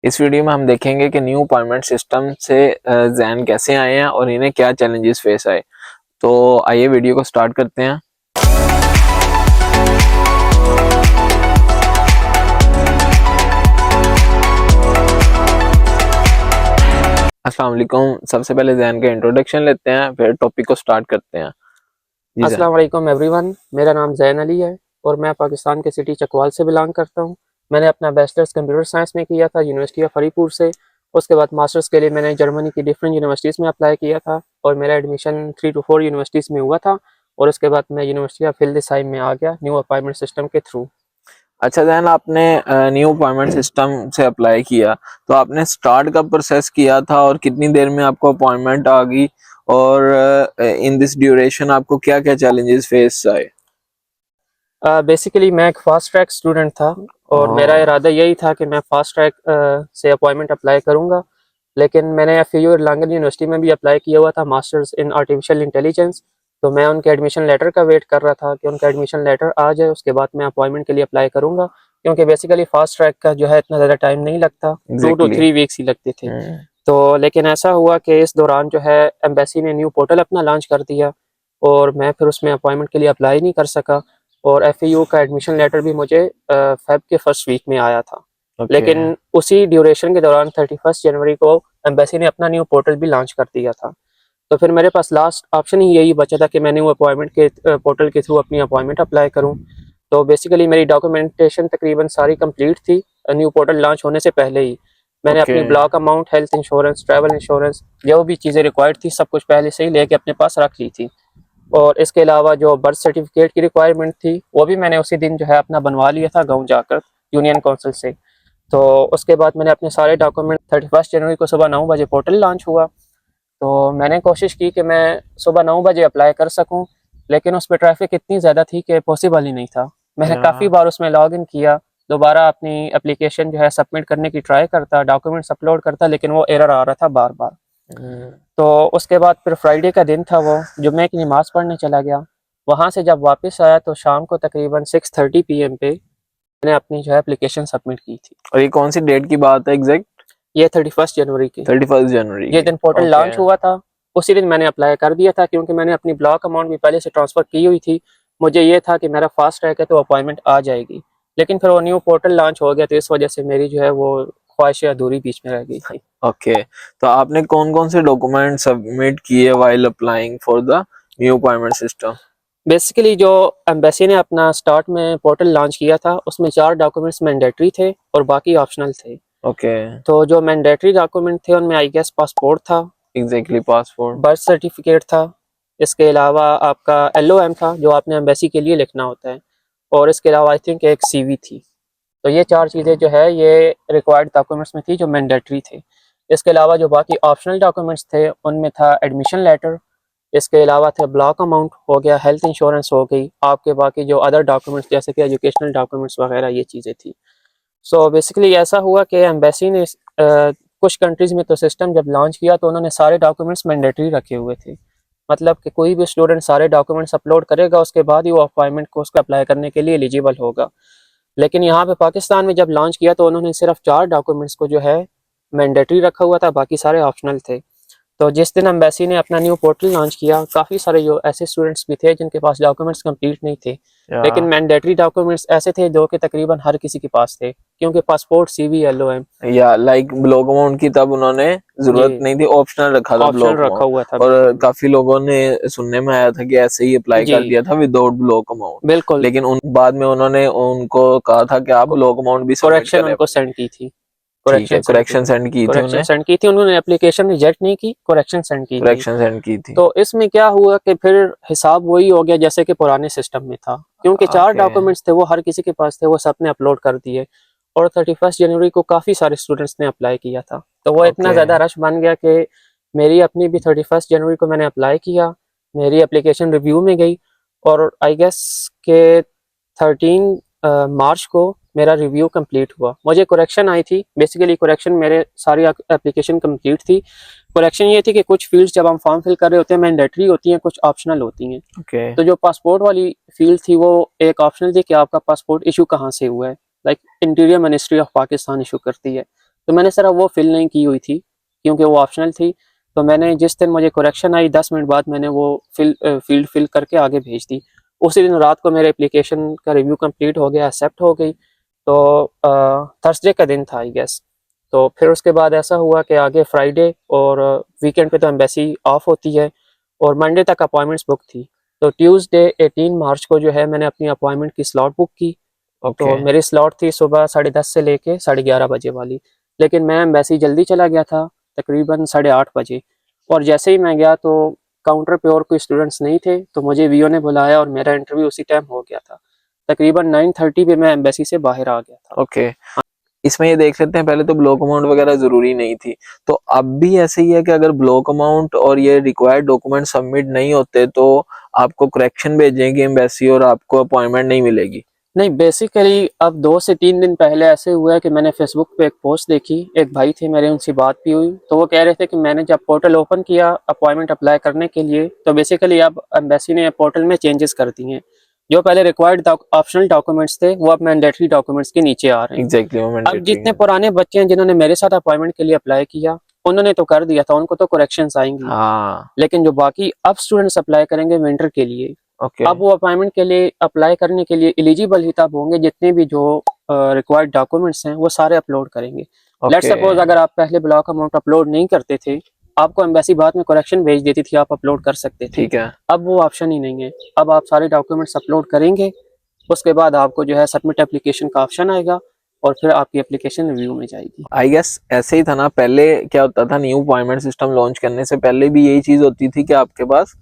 इस वीडियो में हम देखेंगे कि न्यू अपॉइंटमेंट सिस्टम से जैन कैसे आए हैं और इन्हें क्या चैलेंजेस फेस आए। तो आइए वीडियो को स्टार्ट करते हैं। अस्सलाम वालेकुम। सबसे पहले जैन का इंट्रोडक्शन लेते हैं, फिर टॉपिक को स्टार्ट करते हैं। जी जैन। अस्सलाम वालेकुम एवरीवन, मेरा नाम जैन अली है और मैं पाकिस्तान के सिटी चकवाल से बिलोंग करता हूँ। मैंने अपना बैचलर्स कंप्यूटर साइंस में किया था यूनिवर्सिटी ऑफ हरीपुर से। उसके बाद मास्टर्स के लिए मैंने जर्मनी की डिफरेंट यूनिवर्सिटीज़ में अप्लाई किया था और मेरा एडमिशन 3 to 4 यूनिवर्सिटीज़ में हुआ था। और उसके बाद मैं यूनिवर्सिटी ऑफ हिल देसाई में आ गया न्यू अपॉइंटमेंट सिस्टम के थ्रू। अच्छा जैन, आपने न्यू अपॉइंटमेंट सिस्टम से अप्लाई किया तो आपने स्टार्ट कब प्रोसेस किया था और कितनी देर में आपको अपॉइंटमेंट आ गई, और इन दिस ड्यूरेशन आपको क्या क्या चैलेंजेस फेस आए? बेसिकली मैं एक फास्ट ट्रैक स्टूडेंट था और मेरा इरादा यही था कि मैं फास्ट ट्रैक से अपॉइंटमेंट अप्लाई करूँगा। लेकिन मैंने एफयू लांगन यूनिवर्सिटी में भी अप्लाई किया हुआ था मास्टर्स इन आर्टिफिशियल इंटेलिजेंस। तो मैं उनके एडमिशन लेटर का वेट कर रहा था कि उनका एडमिशन लेटर आ जाए, उसके बाद मैं अपॉइंटमेंट के लिए अप्लाई करूँगा। क्योंकि बेसिकली फास्ट ट्रैक का जो है इतना ज़्यादा टाइम नहीं लगता, 2 to 3 वीक्स ही लगते थे। तो लेकिन ऐसा हुआ कि इस दौरान जो है एम्बेसी ने न्यू पोर्टल अपना लॉन्च कर दिया और मैं फिर उसमें अपॉइंटमेंट के लिए अप्लाई नहीं कर सका। और एफयू का एडमिशन लेटर भी मुझे फेब के फर्स्ट वीक में आया था। लेकिन उसी ड्यूरेशन के दौरान 31 जनवरी को एम्बेसी ने अपना न्यू पोर्टल भी लॉन्च कर दिया था। तो फिर मेरे पास लास्ट ऑप्शन ही यही बचा था कि मैं न्यू अपॉइंटमेंट के पोर्टल के थ्रू अपनी अपॉइंटमेंट अप्लाई करूं। तो बेसिकली मेरी डॉक्यूमेंटेशन तकरीबन सारी कंप्लीट थी न्यू पोर्टल लॉन्च होने से पहले ही। मैंने अपनी block amount, health insurance, travel insurance, जो भी चीज़ें रिक्वायर्ड थी सब कुछ पहले से ही लेके अपने पास रख ली थी। और इसके अलावा जो बर्थ सर्टिफिकेट की रिक्वायरमेंट थी वो भी मैंने उसी दिन जो है अपना बनवा लिया था गाँव जाकर यूनियन काउंसिल से। तो उसके बाद मैंने अपने सारे डॉक्यूमेंट 31 जनवरी को सुबह 9 बजे पोर्टल लॉन्च हुआ। तो मैंने कोशिश की कि मैं सुबह 9 बजे अप्लाई कर सकूं, लेकिन उस पर ट्रैफिक इतनी ज़्यादा थी कि पॉसिबल ही नहीं था। मैंने काफ़ी बार उसमें लॉग इन किया, दोबारा अपनी एप्लीकेशन जो है सबमिट करने की ट्राई करता, डॉक्यूमेंट्स अपलोड करता, लेकिन वो एरर आ रहा था बार बार। तो उसके बाद फिर फ्राइडे का दिन था, वो जुम्मे की नमाज़ पढ़ने चला गया। वहाँ से जब वापस आया तो शाम को तकरीबन 6:30 PM पे मैंने अपनी जो है एप्लीकेशन सबमिट की थी। और ये कौन सी डेट की बात है एग्जैक्ट? ये 31 जनवरी की, 31 जनवरी जिस की। दिन पोर्टल ओके। लॉन्च हुआ था उसी दिन मैंने अप्लाई कर दिया था, क्योंकि मैंने अपनी ब्लॉक अमाउंट भी पहले से ट्रांसफ़र की हुई थी। मुझे ये था कि मेरा फास्ट ट्रैक है तो अपॉइंटमेंट आ जाएगी। लेकिन फिर वो न्यू पोर्टल लॉन्च हो गया तो इस वजह से मेरी जो है वो ख्वाहिशें अधूरी बीच में रह गई थी। ओके, तो आपने कौन कौन से डॉक्यूमेंट सबमिट किए while applying for the new appointment system? Basically जो एम्बेसी ने अपना स्टार्ट में पोर्टल लॉन्च किया था उसमें 4 डॉक्यूमेंट्स मैंडेटरी थे और बाकी ऑप्शनल थे। ओके। तो जो मैंडेटरी डॉक्यूमेंट थे उनमें आई गेस पासपोर्ट था, एग्जैक्टली, पासपोर्ट। बर्थ सर्टिफिकेट था, इसके अलावा आपका LOM था जो आपने एम्बेसी के लिए लिखना होता है, और इसके अलावा आई थिंक एक CV थी। तो ये 4 चीज़ें जो है ये रिक्वायर्ड डॉक्यूमेंट्स में थी जो मैंडेटरी थे। इसके अलावा जो बाकी ऑप्शनल डॉक्यूमेंट्स थे उनमें था एडमिशन लेटर, इसके अलावा थे ब्लॉक अमाउंट हो गया, हेल्थ इंश्योरेंस हो गई, आपके बाकी जो अदर डॉक्यूमेंट्स जैसे कि एजुकेशनल डॉक्यूमेंट्स वगैरह ये चीज़ें थी। सो बेसिकली ऐसा हुआ कि एम्बेसी ने कुछ कंट्रीज़ में तो सिस्टम जब लॉन्च किया तो उन्होंने सारे डॉक्यूमेंट्स मैंडेटरी रखे हुए थे। मतलब कि कोई भी स्टूडेंट सारे डॉक्यूमेंट्स अपलोड करेगा उसके बाद ही वो अपॉइंटमेंट को उसका अप्लाई करने के लिए एलिजिबल होगा। लेकिन यहाँ पे पाकिस्तान में जब लॉन्च किया तो उन्होंने सिर्फ 4 डॉक्यूमेंट्स को जो है मैंडेटरी रखा हुआ था, बाकी सारे ऑप्शनल थे। तो जिस दिन एम्बेसी ने अपना न्यू पोर्टल लॉन्च किया काफ़ी सारे जो ऐसे स्टूडेंट्स भी थे जिनके पास डॉक्यूमेंट्स कंप्लीट नहीं थे, लेकिन मैंडेटरी डॉक्यूमेंट्स ऐसे थे जो कि तकरीबन हर किसी के पास थे, क्योंकि पासपोर्ट, CV, LOM। या लाइक ब्लॉक अमाउंट की तब उन्होंने जरूरत जी, नहीं थी, ऑप्शनल रखा था ऑप्शनल ब्लॉक रखा अमाउंट। हुआ था और बिल्कुल। काफी लोगों ने सुनने में आया था कि ऐसे ही अप्लाई जी कर दिया था विदाउट ब्लॉक अमाउंट, बिल्कुल। लेकिन उन बाद में उन्होंने उनको कहा था कि आप ब्लॉक अमाउंट भी सबमिट करेक्शन करें उनको अपनी। सेंड की थी, ठीक है, करेक्शन सेंड की करेक्शन थी। सेंड की थी करेक्शन उन्हें। सेंड की थी उन्होंने, एप्लीकेशन रिजेक्ट नहीं की, करेक्शन सेंड की थी। करेक्शन सेंड की थी। तो इसमें क्या हुआ कि फिर हिसाब वही हो गया जैसे कि पुराने सिस्टम में था, क्योंकि 4 ओके। डॉक्यूमेंट्स थे वो हर किसी के पास थे, वो सबने अपलोड कर दिए। और 31 जनवरी को काफ़ी सारे स्टूडेंट्स ने अप्लाई किया था, तो वो इतना ओके। ज़्यादा रश बन गया कि मेरी अपनी भी 31 जनवरी को मैंने अप्लाई किया, मेरी एप्लीकेशन रिव्यू में गई और आई गेस के 13 मार्च को मेरा रिव्यू कंप्लीट हुआ। मुझे करेक्शन आई थी, बेसिकली करेक्शन मेरे सारी एप्लीकेशन कंप्लीट थी। करेक्शन ये थी कि कुछ फील्ड्स जब हम फॉर्म फिल कर रहे होते हैं मैंडेटरी होती हैं, कुछ ऑप्शनल होती हैं। ओके। तो जो पासपोर्ट वाली फील्ड थी वो एक ऑप्शनल थी कि आपका पासपोर्ट इशू कहाँ से हुआ है, like interior ministry of Pakistan issue करती है। तो मैंने सर वो फिल नहीं की हुई थी क्योंकि वो ऑप्शनल थी। तो मैंने जिस दिन मुझे करेक्शन आई 10 मिनट बाद मैंने वो फील्ड फिल करके आगे भेज दी। उसी दिन रात को मेरे एप्लीकेशन का रिव्यू कंप्लीट हो गया, एक्सेप्ट हो गई। तो थर्सडे का दिन था आई गेस। तो फिर उसके बाद ऐसा हुआ कि आगे फ्राइडे और वीकेंड पे तो एम्बेसी ऑफ होती है और मंडे तक अपॉइंटमेंट्स बुक थी। तो ट्यूसडे 18 मार्च को जो है मैंने अपनी अपॉइंटमेंट की स्लॉट बुक की। ओके। तो मेरी स्लॉट थी सुबह 10:30 से लेके 11:30 बजे वाली, लेकिन मैं एम्बेसी जल्दी चला गया था, तकरीबन 8:30 बजे। और जैसे ही मैं गया तो काउंटर पे और कोई स्टूडेंट्स नहीं थे, तो मुझे वीओ ने बुलाया और मेरा इंटरव्यू उसी टाइम हो गया था। तकरीबन 9:30 पे मैं एम्बेसी से बाहर आ गया था। ओके, इसमें ये देख लेते हैं, पहले तो ब्लॉक अमाउंट वगैरह जरूरी नहीं थी, तो अब भी ऐसे ही है कि अगर ब्लॉक अमाउंट और ये रिक्वायर्ड डॉक्यूमेंट सबमिट नहीं होते तो आपको करेक्शन भेजेंगे एम्बेसी और आपको अपॉइंटमेंट नहीं मिलेगी? नहीं, बेसिकली अब 2 से 3 दिन पहले ऐसे हुआ है कि मैंने फेसबुक पे एक पोस्ट देखी, एक भाई थे मेरे, उनसे बात भी हुई, तो वो कह रहे थे कि मैंने जब पोर्टल ओपन किया अपॉइंटमेंट अप्लाई करने के लिए, तो बेसिकली अब एम्बेसी ने पोर्टल में चेंजेस कर दिए हैं। जो पहले रिक्वायर्ड ऑप्शनल डॉक्यूमेंट्स थे वो अब मैंडेटरी डॉक्यूमेंट्स के नीचे आ रहे हैं। एग्जैक्टली, वो अब मैंडेटरी जितने है। पुराने बच्चे हैं जिन्होंने मेरे साथ अपॉइंटमेंट के लिए अप्लाई किया, उन्होंने तो कर दिया था, उनको तो करेक्शंस आएंगी। हाँ। लेकिन जो बाकी अब स्टूडेंट्स अप्लाई करेंगे विंटर के लिए, ओके। अब वो अपॉइंटमेंट के लिए अप्लाई करने के लिए एलिजिबल ही तब होंगे जितने भी जो रिक्वायर्ड डॉक्यूमेंट्स हैं वो सारे अपलोड करेंगे। Let's okay. सपोज अगर आप पहले ब्लॉक अमाउंट अपलोड नहीं करते थे, आपको एम्बेसी बाद में करेक्शन भेज देती थी, आप अपलोड कर सकते थे। ठीक है। अब वो ऑप्शन ही नहीं है। अब आप सारे डॉक्यूमेंट्स अपलोड करेंगे, उसके बाद आपको जो है सबमिट एप्लीकेशन का ऑप्शन आएगा और फिर आपकी एप्लीकेशन रिव्यू में जाएगी। आई गेस ऐसे ही था ना, पहले क्या होता था, न्यू अपॉइंटमेंट सिस्टम लॉन्च करने से पहले भी यही चीज होती थी कि आपके पास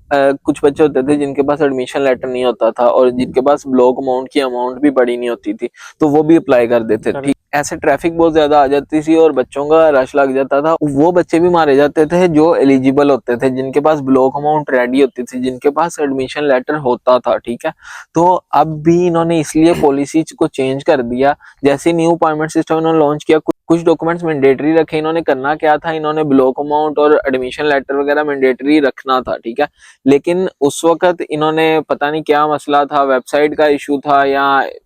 कुछ बच्चे होते थे जिनके पास एडमिशन लेटर नहीं होता था और जिनके पास ब्लॉक अमाउंट की अमाउंट भी बड़ी नहीं होती थी, तो वो भी अप्लाई कर देते थे। ठीक, ऐसे ट्रैफिक बहुत ज्यादा आ जाती थी और बच्चों का रश लग जाता था, वो बच्चे भी मारे जाते थे जो एलिजिबल होते थे, जिनके पास ब्लॉक अमाउंट रेडी होती थी, जिनके पास एडमिशन लेटर होता था। ठीक है, तो अब भी इन्होंने इसलिए पॉलिसी को चेंज कर दिया। जैसे न्यू अपॉइंटमेंट सिस्टम इन्होंने लॉन्च किया, कुछ डॉक्यूमेंट्स मैंडेटरी रखे। इन्होंने करना क्या था, इन्होंने ब्लॉक अमाउंट और एडमिशन लेटर वगैरह मैंडेटरी रखना था। ठीक है, लेकिन उस वक्त इन्होंने पता नहीं क्या मसला था, वेबसाइट का इशू था या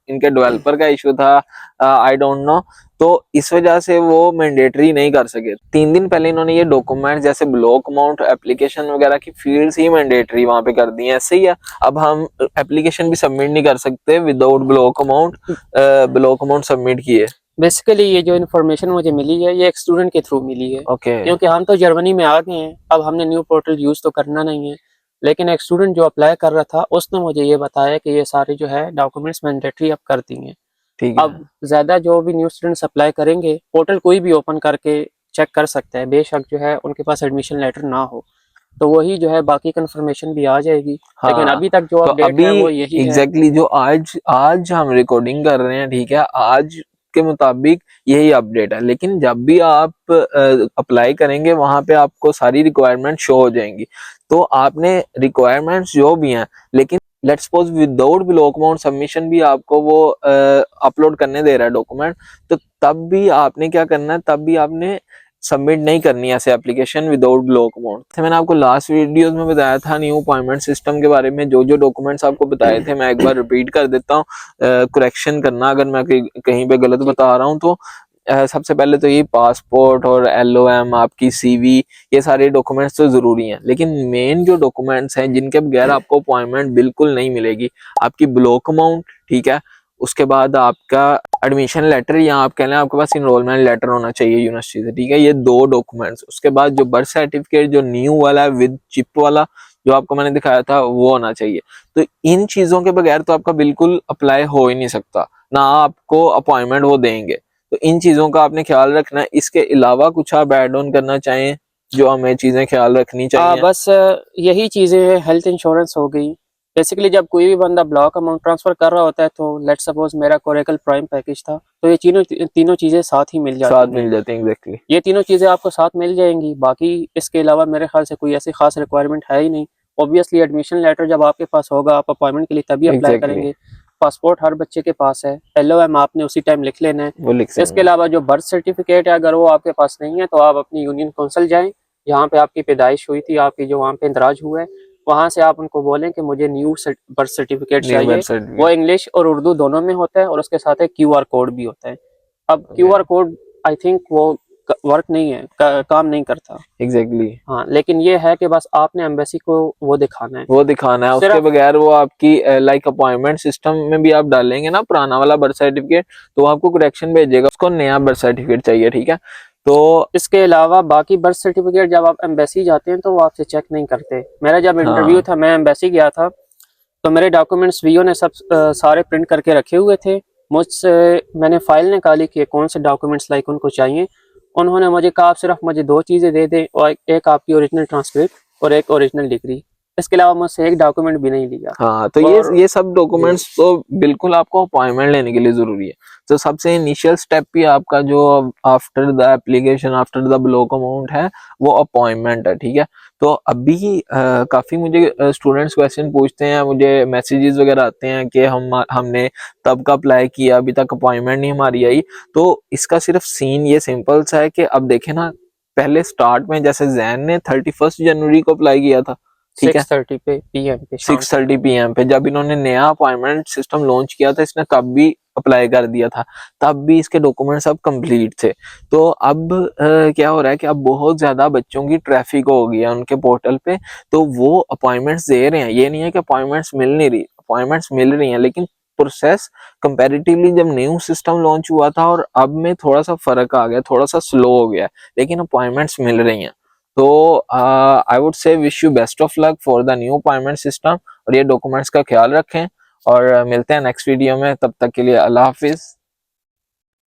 इनके डेवलपर का इशू था, आई डोंट नो, तो इस वजह से वो मैंडेटरी नहीं कर सके। 3 दिन पहले इन्होंने ये डॉक्यूमेंट जैसे ब्लॉक अमाउंट, एप्लीकेशन वगैरह की फील्ड्स ही मैंडेटरी वहां पे कर दी है। ऐसे ही है, अब हम एप्लीकेशन भी सबमिट नहीं कर सकते विदाउट ब्लॉक अमाउंट सबमिट किए। बेसिकली ये जो इन्फॉर्मेशन मुझे मिली है ये एक स्टूडेंट के थ्रू मिली है। ओके। क्योंकि हम तो जर्मनी में आ गए हैं, अब हमने न्यू पोर्टल यूज तो करना नहीं है, लेकिन एक स्टूडेंट जो अप्लाई कर रहा था उसने मुझे ये बताया कि ये सारे जो है डॉक्यूमेंट्स मैंडेटरी अब कर दी हैं। ठीक है। अब ज्यादा जो भी न्यू स्टूडेंट्स अप्लाई करेंगे पोर्टल कोई भी ओपन करके चेक कर सकता है, बेशक जो है उनके पास एडमिशन लेटर ना हो, तो वही जो है बाकी कंफर्मेशन भी आ जाएगी। लेकिन हाँ, अभी तक जो तो अपडेट अभी है वो यही है। एग्जैक्टली जो आज आज हम रिकॉर्डिंग कर रहे हैं, ठीक है, आज के मुताबिक यही अपडेट है। लेकिन जब भी आप अप्लाई करेंगे वहां पे आपको सारी रिक्वायरमेंट शो हो जाएंगी। तो आपने रिक्वायरमेंट्स जो भी हैं, लेकिन let's suppose without block amount submission भी आपको वो अपलोड करने दे रहा है डॉक्यूमेंट, तो तब भी आपने क्या करना है, तब भी आपने सबमिट नहीं करनी ऐसे एप्लीकेशन विदाउट ब्लॉक अमाउंट। मैंने आपको लास्ट वीडियोस में बताया था न्यू अपॉइंटमेंट सिस्टम के बारे में, जो जो डॉक्यूमेंट्स आपको बताए थे मैं एक बार रिपीट कर देता हूँ, करेक्शन करना अगर मैं कहीं पे गलत बता रहा हूँ तो। सबसे पहले तो ये पासपोर्ट और LOM, आपकी CV, ये सारे डॉक्यूमेंट्स तो जरूरी हैं। लेकिन मेन जो डॉक्यूमेंट्स हैं जिनके बगैर आपको अपॉइंटमेंट बिल्कुल नहीं मिलेगी, आपकी ब्लॉक अमाउंट, ठीक है, उसके बाद आपका एडमिशन लेटर या आप कह लें आपके पास इनरोलमेंट लेटर होना चाहिए यूनिवर्सिटी से। ठीक है, ये 2 डॉक्यूमेंट्स। उसके बाद जो बर्थ सर्टिफिकेट जो न्यू वाला है विद चिप वाला जो आपको मैंने दिखाया था वो होना चाहिए। तो इन चीजों के बगैर तो आपका बिल्कुल अप्लाई हो ही नहीं सकता, ना आपको अपॉइंटमेंट वो देंगे। तो इन चीजों का आपने ख्याल रखना है। इसके अलावा कुछ आप ऐड ऑन करना चाहें जो हमें चीजें ख्याल रखनी चाहिए? बस यही चीजें, हेल्थ इंश्योरेंस हो गई। बेसिकली जब कोई भी बंदा ब्लॉक अमाउंट ट्रांसफर कर रहा होता है, तो लेट्स सपोज मेरा कोरेकल प्राइम पैकेज था, तो ये तीनों चीजें साथ ही मिल साथ जाती हैं। मिल जाते हैं, एग्जैक्टली। ये तीनों चीजें आपको साथ मिल जाएंगी। बाकी इसके अलावा मेरे ख्याल से कोई ऐसी खास रिक्वायरमेंट है ही नहीं। ऑब्वियसली एडमिशन लेटर जब आपके पास होगा आप अपॉइंटमेंट के लिए तभी अप्लाई करेंगे। पासपोर्ट हर बच्चे के पास है, LOM आपने उसी टाइम लिख लेना है। वो लिख इसके अलावा जो बर्थ सर्टिफिकेट है अगर वो आपके पास नहीं है तो आप अपनी यूनियन काउंसिल जाएं, जहाँ पे आपकी पैदाइश हुई थी, आपकी जो वहाँ पे इंदराज हुआ है, वहां से आप उनको बोलें कि मुझे न्यू बर्थ सर्टिफिकेट चाहिए। वो इंग्लिश और उर्दू दोनों में होता है और उसके साथ एक QR कोड भी होता है। अब QR कोड आई थिंक वो वर्क नहीं है, काम नहीं करता। एग्जैक्टली। हाँ, लेकिन ये है कि बस आपने एम्बेसी को वो दिखाना है, वो दिखाना है, उसके सिर्फ बगैर वो आपकी लाइक अपॉइंटमेंट सिस्टम में भी आप डालेंगे ना पुराना वाला बर्थ सर्टिफिकेट, तो वो आपको करेक्शन भेजेगा, उसको नया बर्थ सर्टिफिकेट चाहिए, ठीक है। तो इसके अलावा बाकी बर्थ सर्टिफिकेट जब आप एम्बेसी जाते हैं तो वो आपसे चेक नहीं करते। मेरा जब इंटरव्यू हाँ था, मैं एम्बेसी गया था, तो मेरे डॉक्यूमेंट्स वीओ ने सब सारे प्रिंट करके रखे हुए थे। मुझसे मैंने फाइल निकाली कि कौन से डॉक्यूमेंट्स लाइक उनको चाहिए। उन्होंने मुझे कहा आप सिर्फ मुझे 2 चीज़ें दे दें, और एक आपकी ओरिजिनल ट्रांसक्रिप्ट और एक ओरिजिनल डिग्री। इसके अलावा मुझसे एक डॉक्यूमेंट भी नहीं लिया। हाँ, तो और ये सब डॉक्यूमेंट्स तो बिल्कुल आपको अपॉइंटमेंट लेने के लिए जरूरी है। तो सबसे इनिशियल स्टेप भी आपका जो after the application, after the block amount है, वो अपॉइंटमेंट है, ठीक है। तो अभी काफी मुझे स्टूडेंट्स क्वेश्चन पूछते हैं, मुझे मैसेजेस वगैरह आते हैं कि हमने तब का अप्लाई किया, अभी तक अपॉइंटमेंट नहीं हमारी आई। तो इसका सिर्फ सीन ये सिंपल सा है कि अब देखे ना, पहले स्टार्ट में जैसे जैन ने 31 जनवरी को अप्लाई किया था, ठीक है, 6:30 PM पे शाम को। 6:30 PM पे जब इन्होंने नया अपॉइंटमेंट सिस्टम लॉन्च किया था, इसने तब भी अप्लाई कर दिया था, तब भी इसके डॉक्यूमेंट सब कंप्लीट थे। तो अब क्या हो रहा है कि अब बहुत ज्यादा बच्चों की ट्रैफिक हो गई है उनके पोर्टल पे, तो वो अपॉइंटमेंट्स दे रहे हैं। ये नहीं है कि अपॉइंटमेंट्स मिल नहीं रही, अपॉइंटमेंट्स मिल रही हैं, लेकिन प्रोसेस कंपैरेटिवली जब न्यू सिस्टम लॉन्च हुआ था और अब में थोड़ा सा फर्क आ गया, थोड़ा सा स्लो हो गया, लेकिन अपॉइंटमेंट्स मिल रही हैं। तो I would say wish you best of luck for the new appointment system, और ये डॉक्यूमेंट्स का ख्याल रखें, और मिलते हैं नेक्स्ट वीडियो में। तब तक के लिए अल्लाह हाफिज।